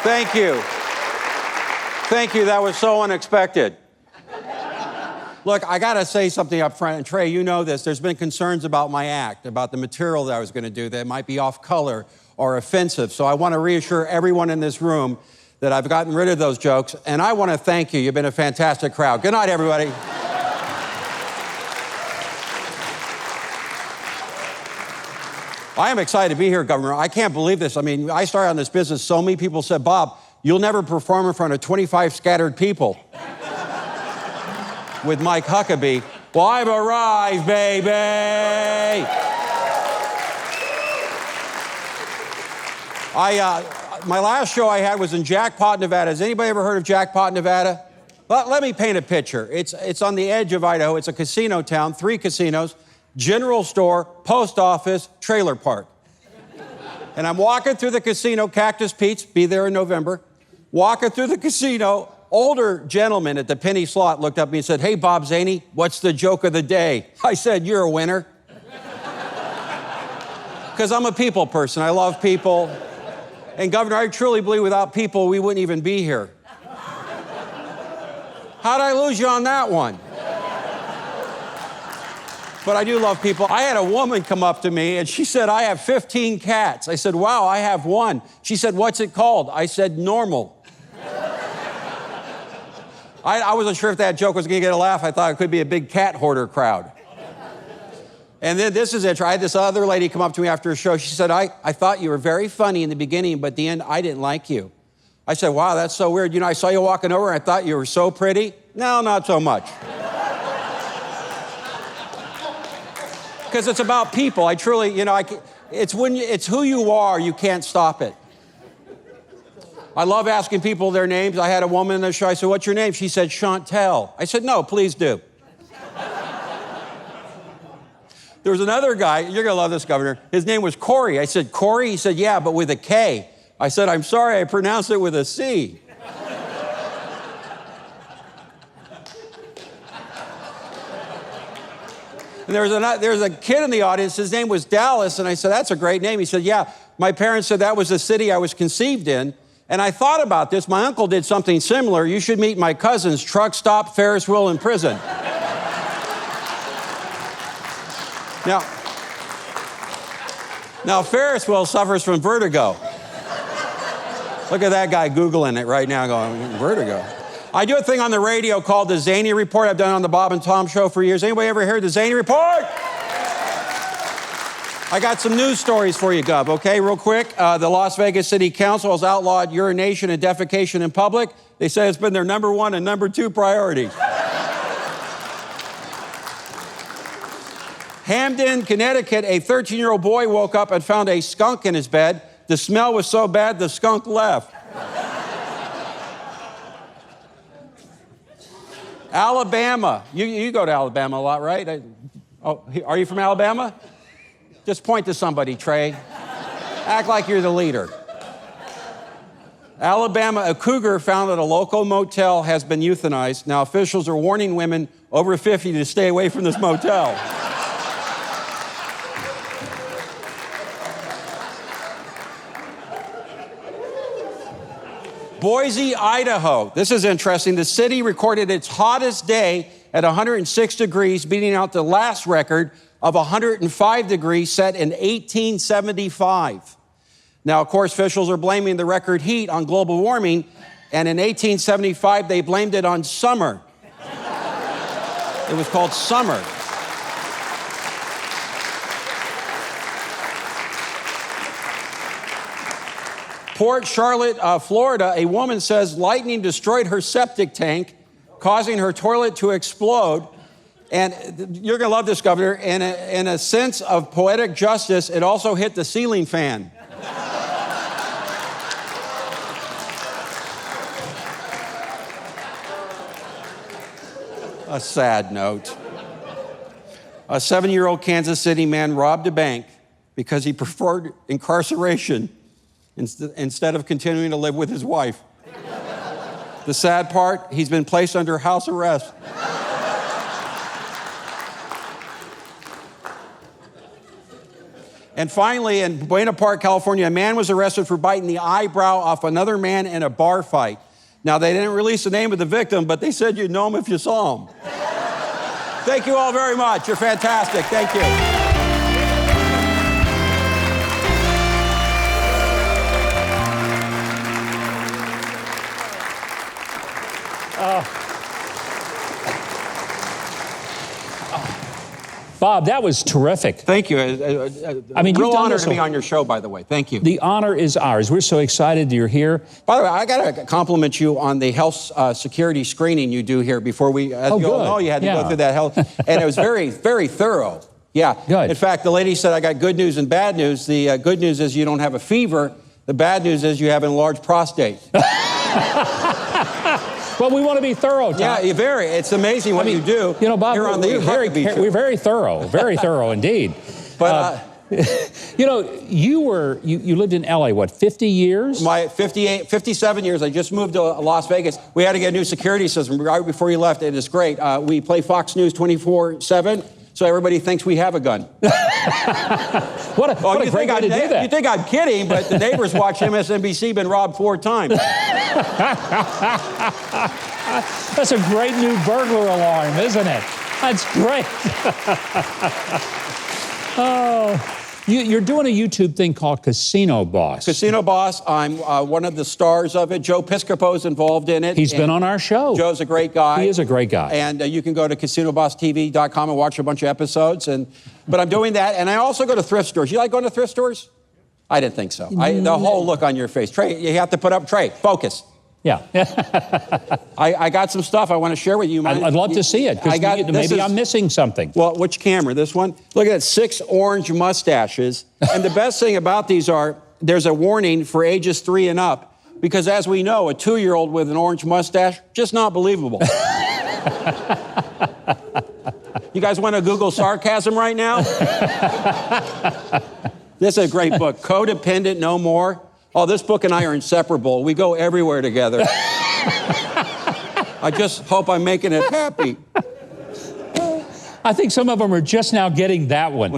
Thank you. Thank you. That was so unexpected. Look, I got to say something up front. And Trey, you know this. There's been concerns about my act, about the material that I was going to do that might be off color or offensive. So I want to reassure everyone in this room that I've gotten rid of those jokes. And I want to thank you. You've been a fantastic crowd. Good night, everybody. I am excited to be here, Governor. I can't believe this. I mean, I started on this business. So many people said, Bob, you'll never perform in front of 25 scattered people with Mike Huckabee. Well, I've arrived, baby. My last show I had was in Jackpot, Nevada. Has anybody ever heard of Jackpot, Nevada? Well, let me paint a picture. It's on the edge of Idaho. It's a casino town, 3 casinos, general store, post office, trailer park. And I'm walking through the casino, Cactus Pete's, be there in November. Walking through the casino, older gentleman at the penny slot looked up at me and said, hey, Bob Zany, what's the joke of the day? I said, you're a winner. Because I'm a people person. I love people. And Governor, I truly believe without people, we wouldn't even be here. How'd I lose you on that one? But I do love people. I had a woman come up to me and she said, I have 15 cats. I said, wow, I have one. She said, what's it called? I said, normal. I wasn't sure if that joke was going to get a laugh. I thought it could be a big cat hoarder crowd. And then this is it. I had this other lady come up to me after a show. She said, I thought you were very funny in the beginning, but at the end, I didn't like you. I said, wow, that's so weird. You know, I saw you walking over and I thought you were so pretty. No, not so much. Because it's about people. I truly, you know, it's who you are. You can't stop it. I love asking people their names. I had a woman in the show. I said, what's your name? She said, Chantel. I said, no, please do. There was another guy. You're going to love this, Governor. His name was Corey. I said, Corey? He said, yeah, but with a K. I said, I'm sorry, I pronounced it with a C. And there was a kid in the audience. His name was Dallas. And I said, that's a great name. He said, yeah, my parents said that was the city I was conceived in. And I thought about this. My uncle did something similar. You should meet my cousins, truck stop, Ferris wheel, and prison. Now, Ferris wheel suffers from vertigo. Look at that guy Googling it right now going, vertigo. I do a thing on the radio called the Zany Report. I've done it on the Bob and Tom show for years. Anybody ever heard the Zany Report? I got some news stories for you, Gov, okay, real quick. The Las Vegas City Council has outlawed urination and defecation in public. They say it's been their number 1 and number 2 priority. Hamden, Connecticut, a 13-year-old boy woke up and found a skunk in his bed. The smell was so bad, the skunk left. Alabama. You go to Alabama a lot, right? Are you from Alabama? Just point to somebody, Trey. Act like you're the leader. Alabama, a cougar found at a local motel has been euthanized. Now, officials are warning women over 50 to stay away from this motel. Boise, Idaho. This is interesting. The city recorded its hottest day at 106 degrees, beating out the last record of 105 degrees set in 1875. Now, of course, officials are blaming the record heat on global warming, and in 1875, they blamed it on summer. It was called summer. Port Charlotte, Florida, a woman says lightning destroyed her septic tank, causing her toilet to explode. And you're going to love this, Governor. In a sense of poetic justice, it also hit the ceiling fan. A sad note. A 7-year-old Kansas City man robbed a bank because he preferred incarceration instead of continuing to live with his wife. The sad part, he's been placed under house arrest. And finally, in Buena Park, California, a man was arrested for biting the eyebrow off another man in a bar fight. Now, they didn't release the name of the victim, but they said you'd know him if you saw him. Thank you all very much. You're fantastic. Thank you. Bob, that was terrific. Thank you. I mean, real honor to be on your show, by the way. Thank you. The honor is ours. We're so excited you're here. By the way, I got to compliment you on the health security screening you do here before we, as you all know, you had to go through that health, and it was very, very thorough. Yeah. Good. In fact, the lady said, I got good news and bad news. The good news is you don't have a fever. The bad news is you have an enlarged prostate. Well, we want to be thorough, Tom. Yeah, it's amazing what you do. You know, Bob, here on the we're very thorough indeed. But you know, you lived in LA, what, 50 years? My 57 years. I just moved to Las Vegas. We had to get a new security system right before you left. It is great. We play Fox News 24/7, so everybody thinks we have a gun. What a great way to do that. You think I'm kidding, but the neighbors watch MSNBC, been robbed 4 times. That's a great new burglar alarm, isn't it? That's great. Oh, you're doing a YouTube thing called Casino Boss. Casino Boss. I'm one of the stars of it. Joe Piscopo's involved in it. He's been on our show. Joe's a great guy. He is a great guy. And you can go to CasinoBossTV.com and watch a bunch of episodes. But I'm doing that, and I also go to thrift stores. You like going to thrift stores? I didn't think so. The whole look on your face. Trey, you have to put up, Trey, focus. Yeah. I got some stuff I want to share with you. I'd love to see it, because maybe I'm missing something. Well, which camera? This one? Look at that, 6 orange mustaches. And the best thing about these there's a warning for ages 3 and up, because as we know, a 2-year-old with an orange mustache, just not believable. You guys want to Google sarcasm right now? This is a great book, Codependent No More. Oh, this book and I are inseparable. We go everywhere together. I just hope I'm making it happy. I think some of them are just now getting that one.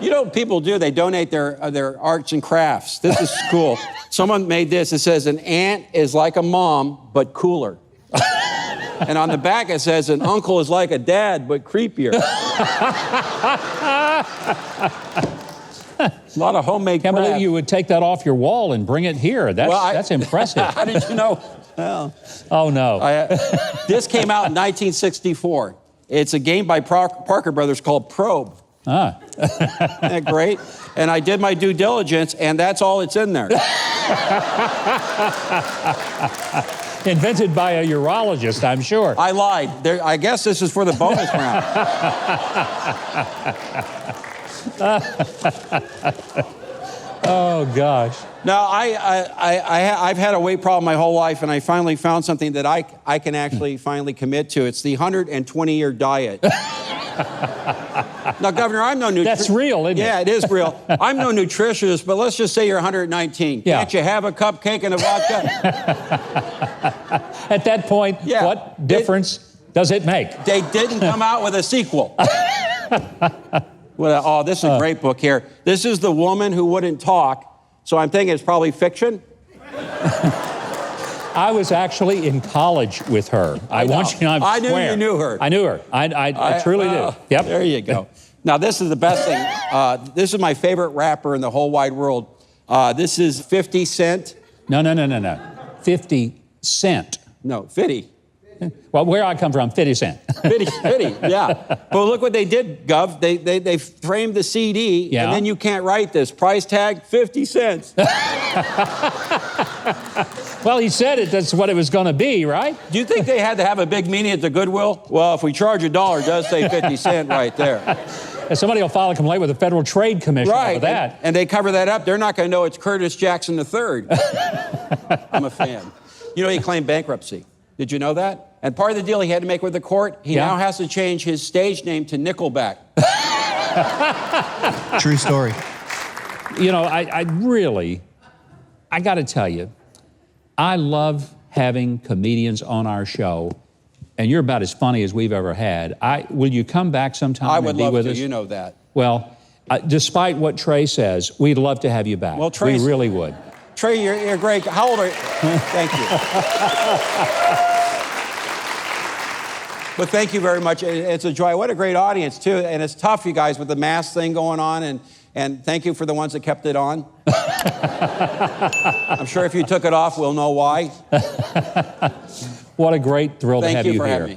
You know what people do? They donate their arts and crafts. This is cool. Someone made this. It says, an aunt is like a mom, but cooler. And on the back it says, an uncle is like a dad, but creepier. A lot of homemade Can't believe you would take that off your wall and bring it here. That's impressive. How did you know? Well, oh, no. This came out in 1964. It's a game by Parker Brothers called Probe. Ah. Isn't that great? And I did my due diligence, and that's all it's in there. Invented by a urologist, I'm sure. I lied. I guess this is for the bonus round. Oh, gosh. Now, I've had a weight problem my whole life, and I finally found something that I can actually finally commit to. It's the 120-year diet. Now, Governor, I'm no nutritionist. That's real, isn't it? Yeah, it is real. I'm no nutritionist, but let's just say you're 119. Yeah. Can't you have a cupcake and a vodka? At that point, what difference does it make? They didn't come out with a sequel. Well, oh, this is a great book here. This is The Woman Who Wouldn't Talk. So I'm thinking it's probably fiction. I was actually in college with her. I want you to know, I knew you knew her. I knew her. I truly do. Yep. There you go. Now, this is the best thing. This is my favorite rapper in the whole wide world. This is 50 Cent. No. 50 Cent. No, 50. Well, where I come from, 50 Cent. 50, yeah. But look what they did, Gov. They framed the CD, and then you can't write this. Price tag, 50 cents. Well, he said it. That's what it was going to be, right? Do you think they had to have a big meeting at the Goodwill? Well, if we charge $1, it does say 50 cents right there. And somebody will file a complaint with the Federal Trade Commission over that. And they cover that up. They're not going to know it's Curtis Jackson III. I'm a fan. You know, he claimed bankruptcy. Did you know that? And part of the deal he had to make with the court, he now has to change his stage name to Nickelback. True story. You know, I got to tell you, I love having comedians on our show, and you're about as funny as we've ever had. Will you come back sometime I would and be love with to, us? you know that. Well, Despite what Trey says, we'd love to have you back. Well, we really would. Trey, you're great. How old are you? Thank you. But thank you very much. It's a joy. What a great audience, too. And it's tough, you guys, with the mask thing going on. And thank you for the ones that kept it on. I'm sure if you took it off, we'll know why. What a great thrill to have you here. Thank you for having me.